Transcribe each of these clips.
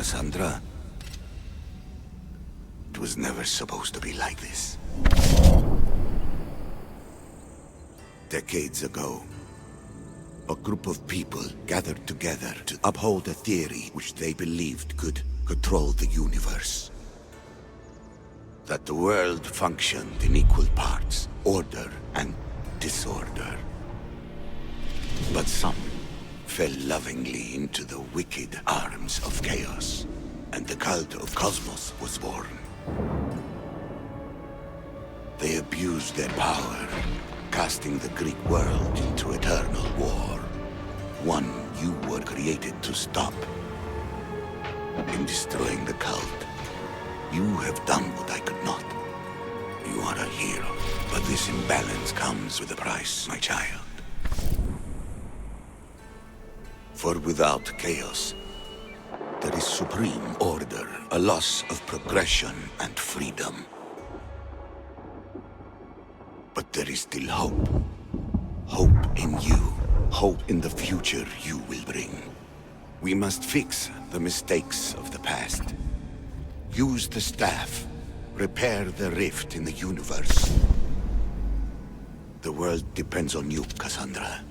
Cassandra. It was never supposed to be like this. Decades ago, a group of people gathered together to uphold a theory which they believed could control the universe. That the world functioned in equal parts, order and disorder. But some fell lovingly into the wicked arms of chaos, and the cult of Cosmos was born. They abused their power, casting the Greek world into eternal war. One you were created to stop. In destroying the cult, you have done what I could not. You are a hero, but this imbalance comes with a price, my child. For without chaos, there is supreme order, a loss of progression and freedom. But there is still hope. Hope in you. Hope in the future you will bring. We must fix the mistakes of the past. Use the staff. Repair the rift in the universe. The world depends on you, Cassandra.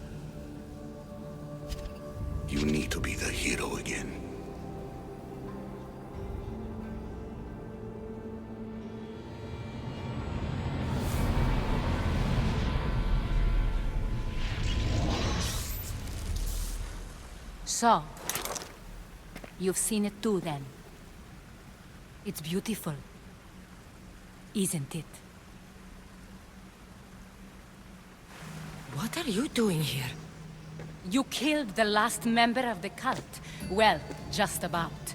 You need to be the hero again. So, you've seen it too then. It's beautiful, isn't it? What are you doing here? You killed the last member of the cult. Well, just about.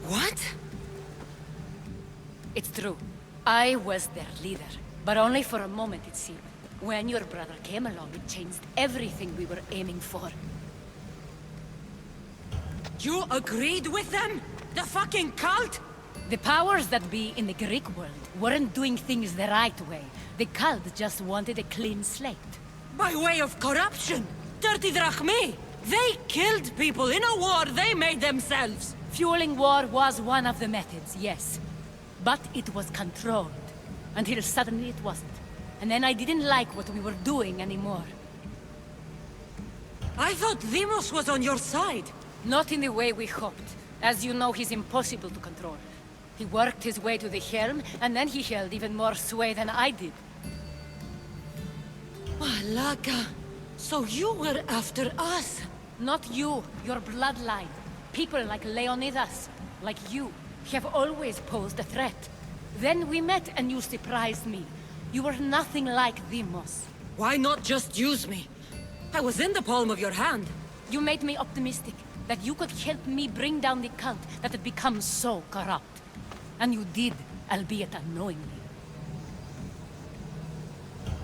What? It's true. I was their leader, but only for a moment it seemed. When your brother came along, it changed everything we were aiming for. You agreed with them? The fucking cult? The powers that be in the Greek world weren't doing things the right way. The cult just wanted a clean slate. By way of corruption! Dirty drachmi! They killed people in a war they made themselves! Fueling war was one of the methods, yes. But it was controlled. Until suddenly it wasn't. And then I didn't like what we were doing anymore. I thought Demos was on your side. Not in the way we hoped. As you know, he's impossible to control. He worked his way to the helm, and then he held even more sway than I did. Malaka. So you were after us? Not you, your bloodline. People like Leonidas, like you, have always posed a threat. Then we met and you surprised me. You were nothing like Demos. Why not just use me? I was in the palm of your hand. You made me optimistic that you could help me bring down the cult that had become so corrupt. And you did, albeit unknowingly.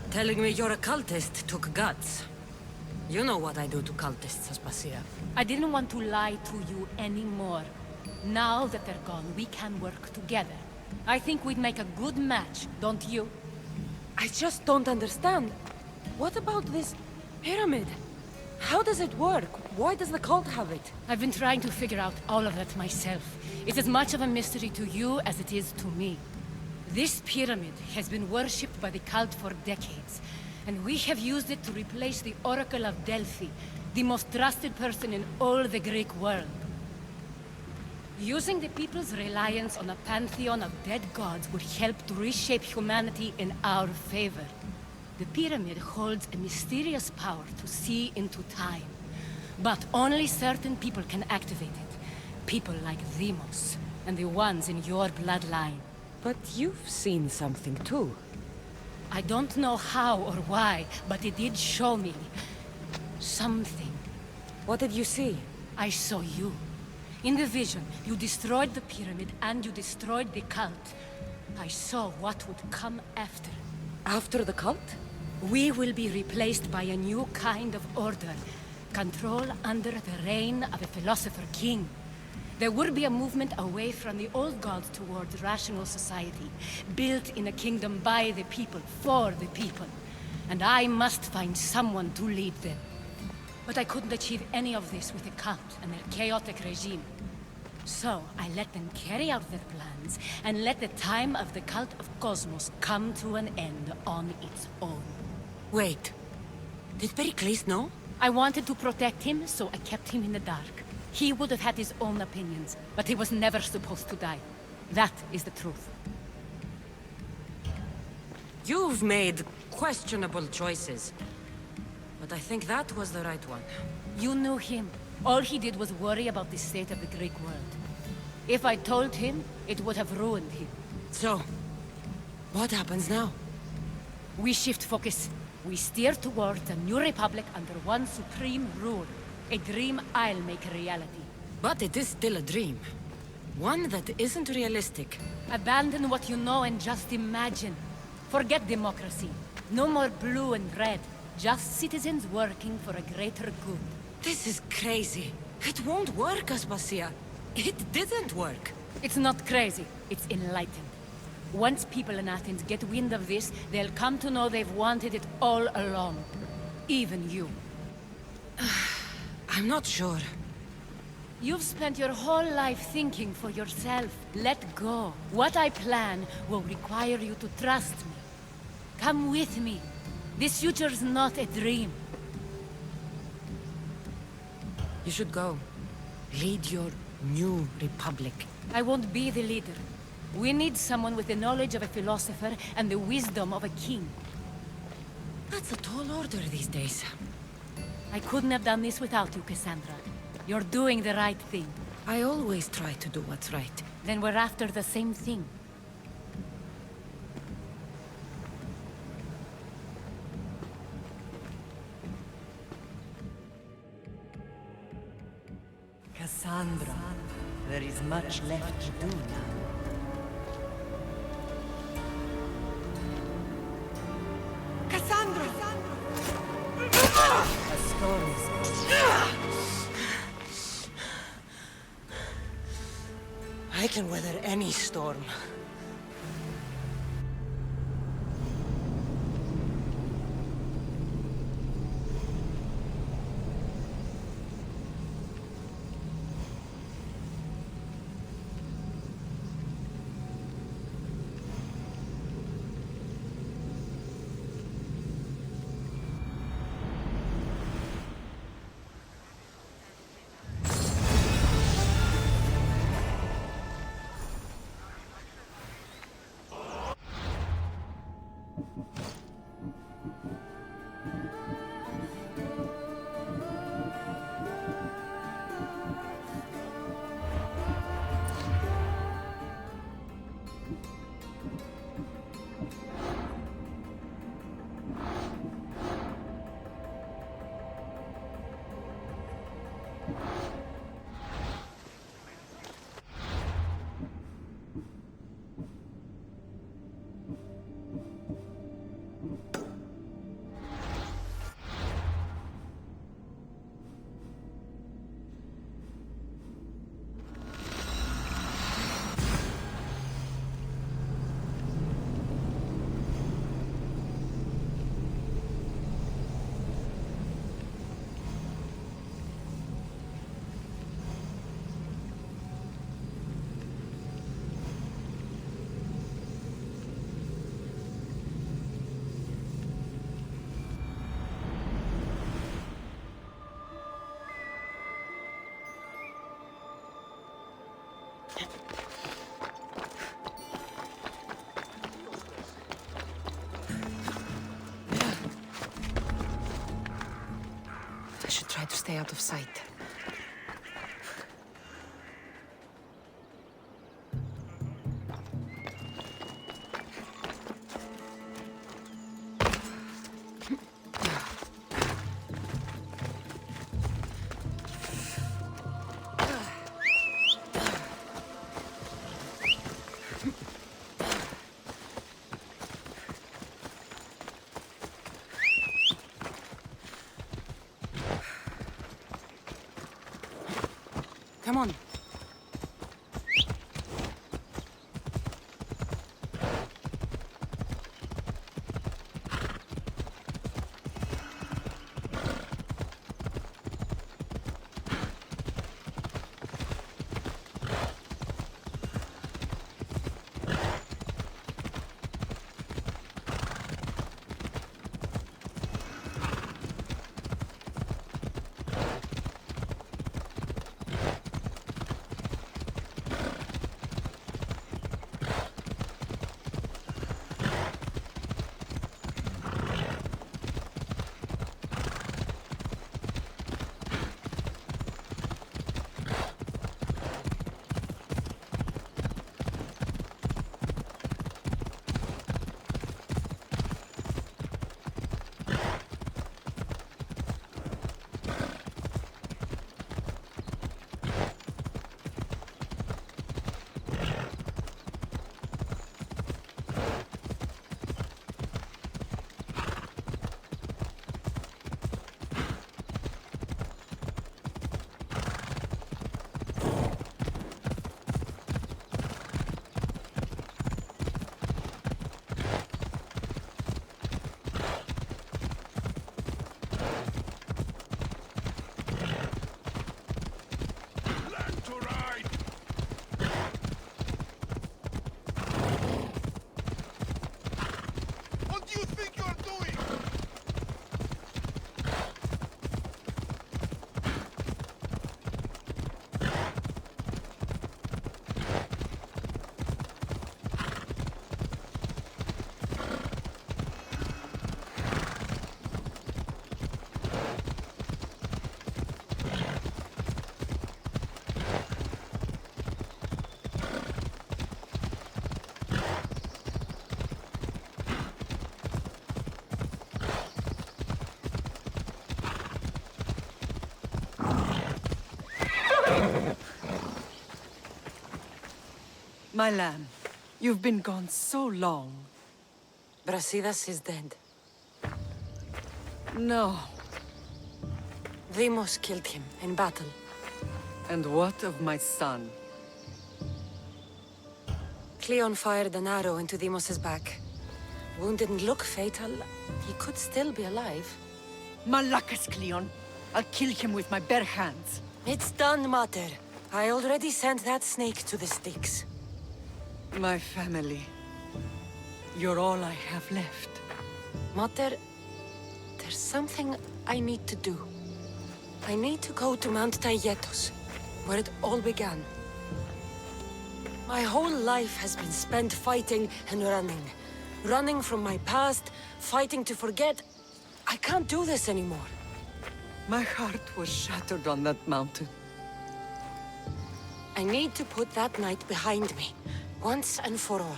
Telling me you're a cultist took guts. You know what I do to cultists, Aspasia. I didn't want to lie to you anymore. Now that they're gone, we can work together. I think we'd make a good match, don't you? I just don't understand. What about this pyramid? How does it work? Why does the cult have it? I've been trying to figure out all of that myself. It's as much of a mystery to you as it is to me. This pyramid has been worshipped by the cult for decades, and we have used it to replace the Oracle of Delphi, the most trusted person in all the Greek world. Using the people's reliance on a pantheon of dead gods would help to reshape humanity in our favor. The pyramid holds a mysterious power to see into time. But only certain people can activate it. People like Demos, and the ones in your bloodline. But you've seen something too. I don't know how or why, but it did show me something. What did you see? I saw you. In the vision, you destroyed the pyramid and you destroyed the cult. I saw what would come after. After the cult? We will be replaced by a new kind of order. Control under the reign of a philosopher king. There will be a movement away from the old gods towards rational society, built in a kingdom by the people, for the people. And I must find someone to lead them. But I couldn't achieve any of this with the cult and their chaotic regime. So, I let them carry out their plans, and let the time of the cult of Cosmos come to an end on its own. Wait. Did Pericles know? I wanted to protect him, so I kept him in the dark. He would have had his own opinions, but he was never supposed to die. That is the truth. You've made questionable choices. But I think that was the right one. You knew him. All he did was worry about the state of the Greek world. If I told him, it would have ruined him. So, what happens now? We shift focus. We steer towards a new republic under one supreme rule. A dream I'll make a reality. But it is still a dream. One that isn't realistic. Abandon what you know and just imagine. Forget democracy. No more blue and red. Just citizens working for a greater good. This is crazy. It won't work, Aspasia. It didn't work. It's not crazy. It's enlightened. Once people in Athens get wind of this, they'll come to know they've wanted it all along. Even you. I'm not sure. You've spent your whole life thinking for yourself. Let go. What I plan will require you to trust me. Come with me. This future's not a dream. You should go. Lead your new republic. I won't be the leader. We need someone with the knowledge of a philosopher and the wisdom of a king. That's a tall order these days. I couldn't have done this without you, Cassandra. You're doing the right thing. I always try to do what's right. Then we're after the same thing. Cassandra, there is much left to do now. Cassandra! A storm is I can weather any storm. I should try to stay out of sight. Come on. My lamb, you've been gone so long. Brasidas is dead. No. Demos killed him in battle. And what of my son? Cleon fired an arrow into Demos's back. Wound didn't look fatal. He could still be alive. Malakas, Cleon. I'll kill him with my bare hands. It's done, Mater. I already sent that snake to the sticks. My family. You're all I have left. Mater, there's something I need to do. I need to go to Mount Tayetos, where it all began. My whole life has been spent fighting and running. Running from my past, fighting to forget. I can't do this anymore. My heart was shattered on that mountain. I need to put that night behind me, once and for all.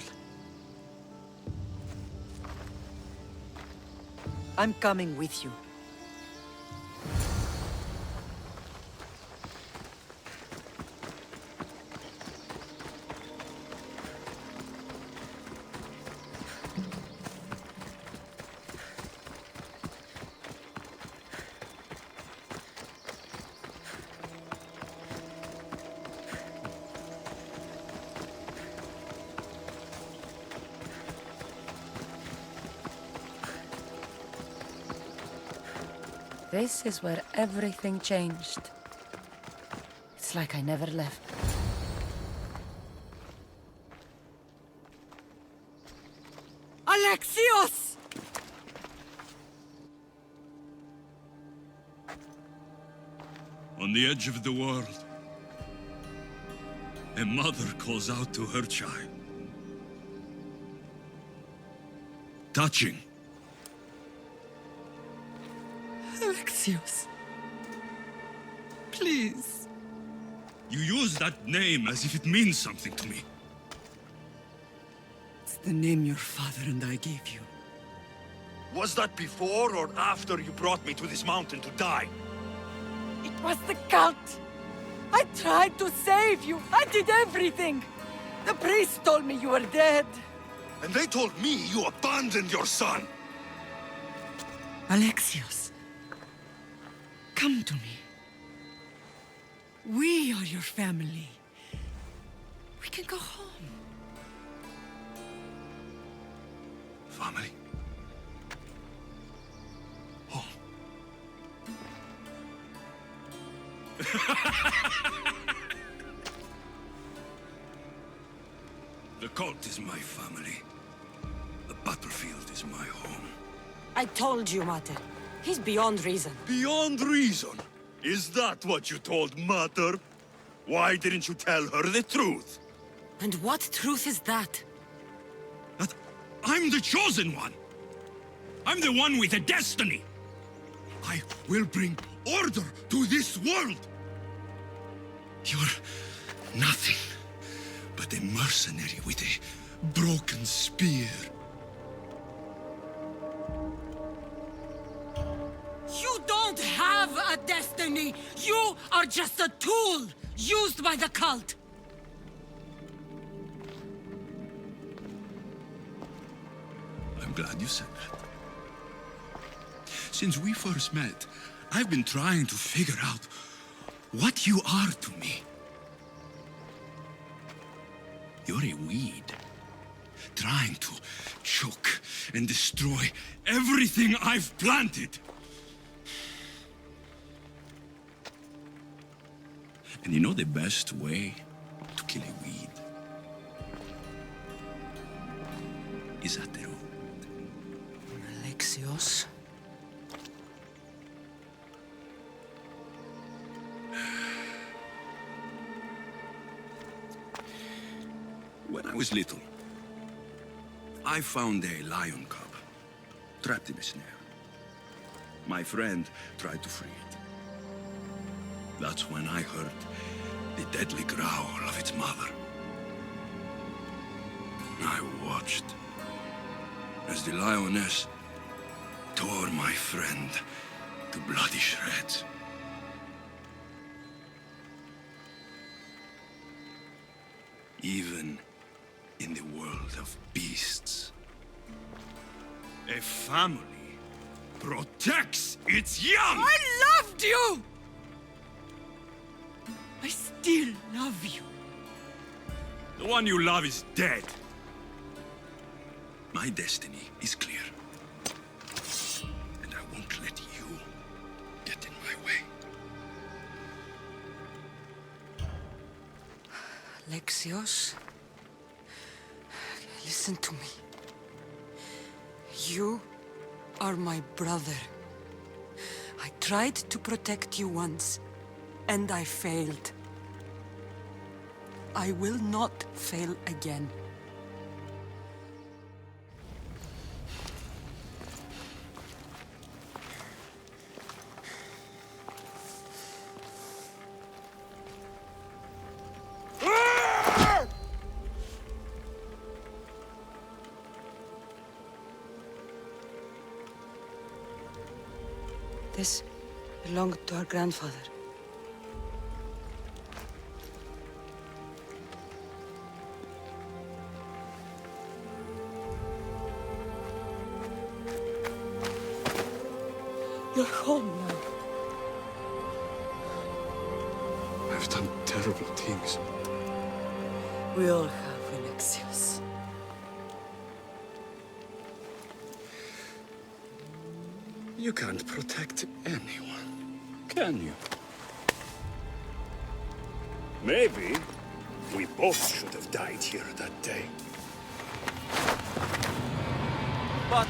I'm coming with you. This is where everything changed. It's like I never left. Alexios! On the edge of the world, a mother calls out to her child. Touching. Alexios. Please. You use that name as if it means something to me. It's the name your father and I gave you. Was that before or after you brought me to this mountain to die? It was the cult! I tried to save you! I did everything! The priest told me you were dead! And they told me you abandoned your son! Alexios, come to me. We are your family. We can go home. Family? Home? The cult is my family. The battlefield is my home. I told you, Mater. He's beyond reason. Beyond reason? Is that what you told Mother? Why didn't you tell her the truth? And what truth is that? That I'm the chosen one. I'm the one with a destiny. I will bring order to this world. You're nothing but a mercenary with a broken spear. You don't have a destiny! You are just a tool used by the cult! I'm glad you said that. Since we first met, I've been trying to figure out what you are to me. You're a weed, trying to choke and destroy everything I've planted. And you know the best way to kill a weed is at the root. Alexios? When I was little, I found a lion cub trapped in a snare. My friend tried to free it. That's when I heard the deadly growl of its mother. I watched as the lioness tore my friend to bloody shreds. Even in the world of beasts. A family protects its young! I loved you! I still love you. The one you love is dead. My destiny is clear. And I won't let you get in my way. Alexios, listen to me. You are my brother. I tried to protect you once, and I failed. I will not fail again. This belonged to our grandfather. You're home now. I've done terrible things. We all have, Alexios. You can't protect anyone, can you? Maybe we both should have died here that day. But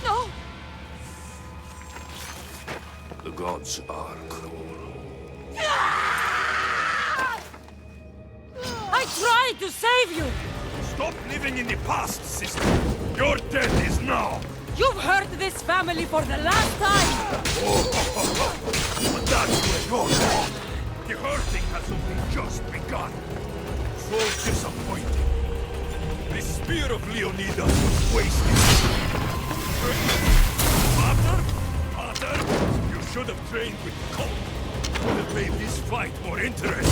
No! the gods are cruel. I tried to save you! Stop living in the past, sister. Your death is now. You've hurt this family for the last time! But that's where you're wrong. The hurting has only just begun. So disappointing. The spear of Leonidas was wasted. Pater, you should have trained with the cult. Would have made this fight more interesting.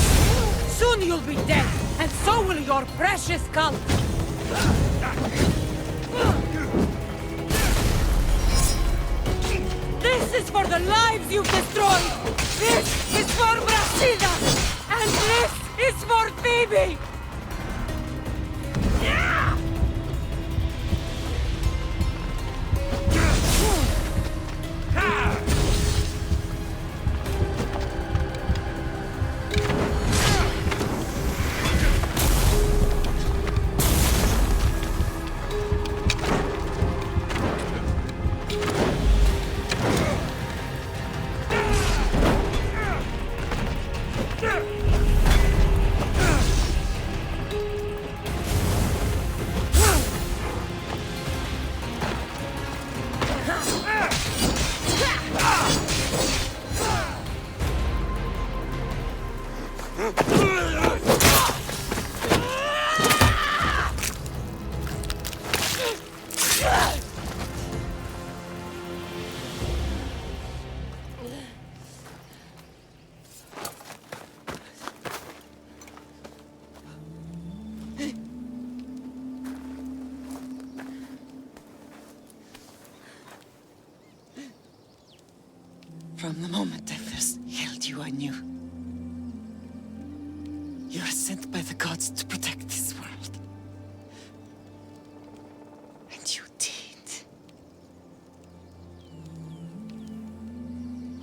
Soon you'll be dead, and so will your precious cult! This is for the lives you've destroyed! This is for Brasida! And this is for Phoebe! From the moment I first held you, I knew. You are sent by the gods to protect this world. And you did.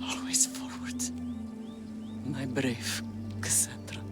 Always forward, my brave Cassandra.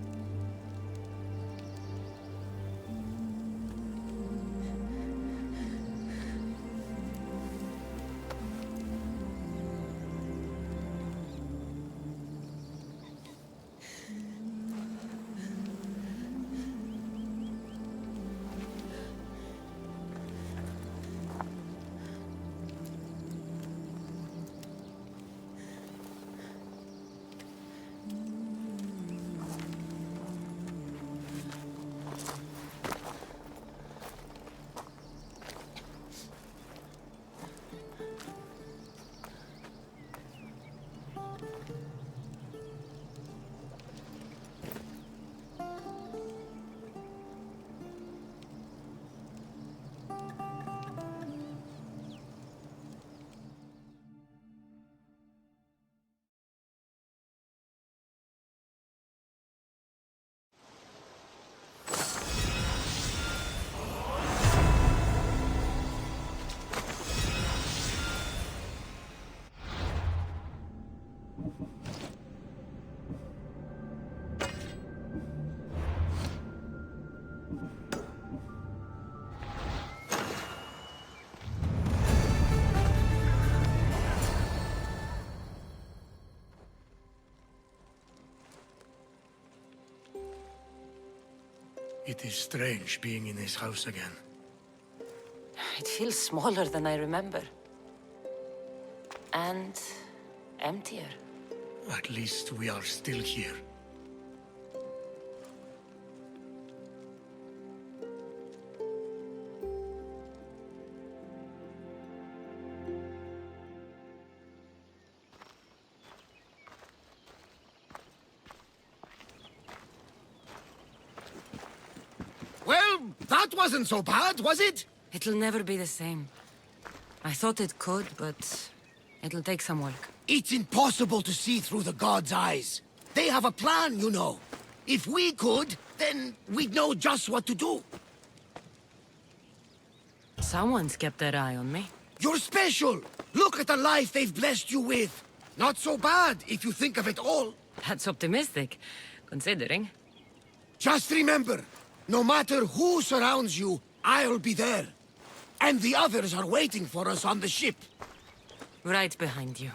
It is strange being in this house again. It feels smaller than I remember. And emptier. At least we are still here. Well, that wasn't so bad, was it? It'll never be the same. I thought it could, but it'll take some work. It's impossible to see through the gods' eyes. They have a plan, you know. If we could, then we'd know just what to do. Someone's kept their eye on me. You're special! Look at the life they've blessed you with! Not so bad, if you think of it all. That's optimistic, considering. Just remember, no matter who surrounds you, I'll be there. And the others are waiting for us on the ship. Right behind you.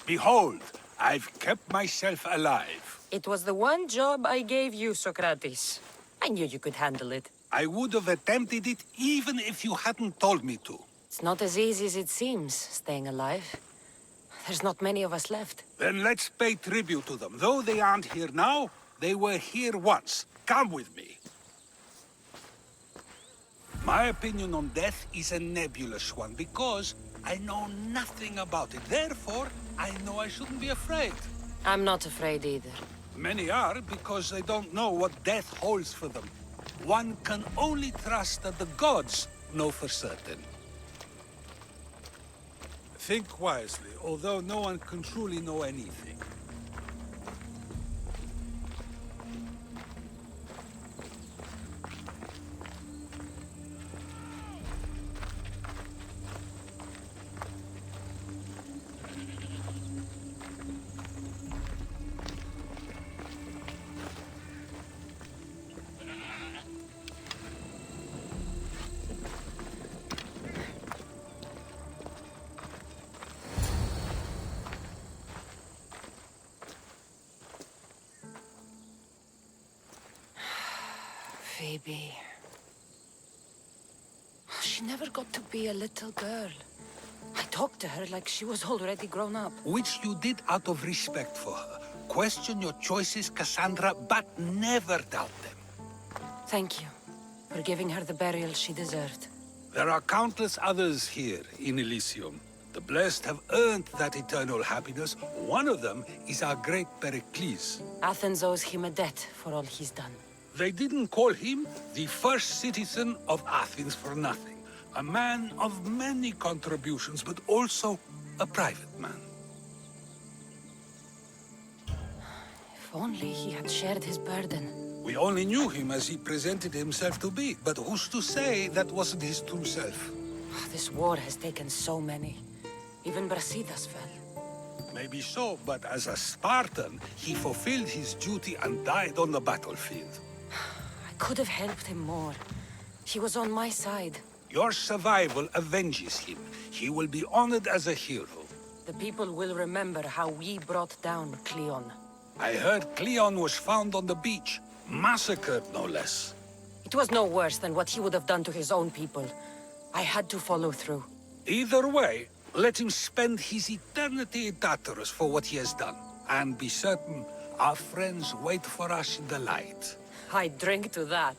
Behold, I've kept myself alive. It was the one job I gave you, Socrates. I knew you could handle it. I would have attempted it even if you hadn't told me to. It's not as easy as it seems, staying alive. There's not many of us left. Then let's pay tribute to them. Though they aren't here now, they were here once. Come with me. My opinion on death is a nebulous one because I know nothing about it. Therefore, I know I shouldn't be afraid. I'm not afraid either. Many are because they don't know what death holds for them. One can only trust that the gods know for certain. Think wisely, although no one can truly know anything. Phoebe. She never got to be a little girl. I talked to her like she was already grown up. Which you did out of respect for her. Question your choices, Cassandra, but never doubt them. Thank you. for giving her the burial she deserved. There are countless others here in Elysium. The blessed have earned that eternal happiness. One of them is our great Pericles. Athens owes him a debt for all he's done. They didn't call him the first citizen of Athens for nothing. A man of many contributions, but also a private man. If only he had shared his burden. We only knew him as he presented himself to be, but who's to say that wasn't his true self? This war has taken so many. Even Brasidas fell. Maybe so, but as a Spartan, he fulfilled his duty and died on the battlefield. I could have helped him more. He was on my side. Your survival avenges him. He will be honored as a hero. The people will remember how we brought down Cleon. I heard Cleon was found on the beach. Massacred, no less. It was no worse than what he would have done to his own people. I had to follow through. Either way, let him spend his eternity in Tartarus for what he has done. And be certain our friends wait for us in the light. I drink to that.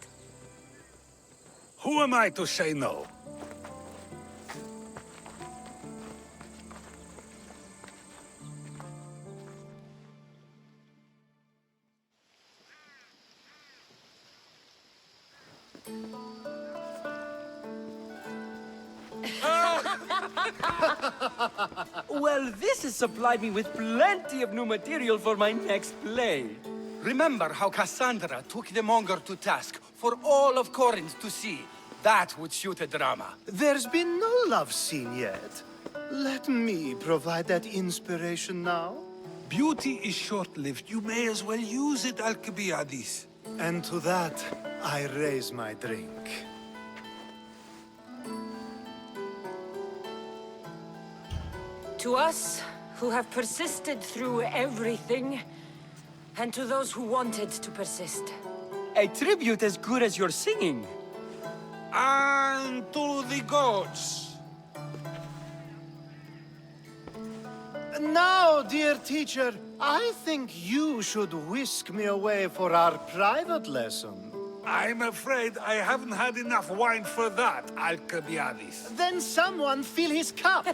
Who am I to say no? Well, this has supplied me with plenty of new material for my next play. Remember how Cassandra took the monger to task for all of Corinth to see? That would suit a drama. There's been no love scene yet. Let me provide that inspiration now. Beauty is short-lived. You may as well use it, Alcibiades. And to that, I raise my drink. To us, who have persisted through everything, and to those who wanted to persist. A tribute as good as your singing. And to the gods. Now, dear teacher, I think you should whisk me away for our private lesson. I'm afraid I haven't had enough wine for that, Alcibiades. Then someone fill his cup.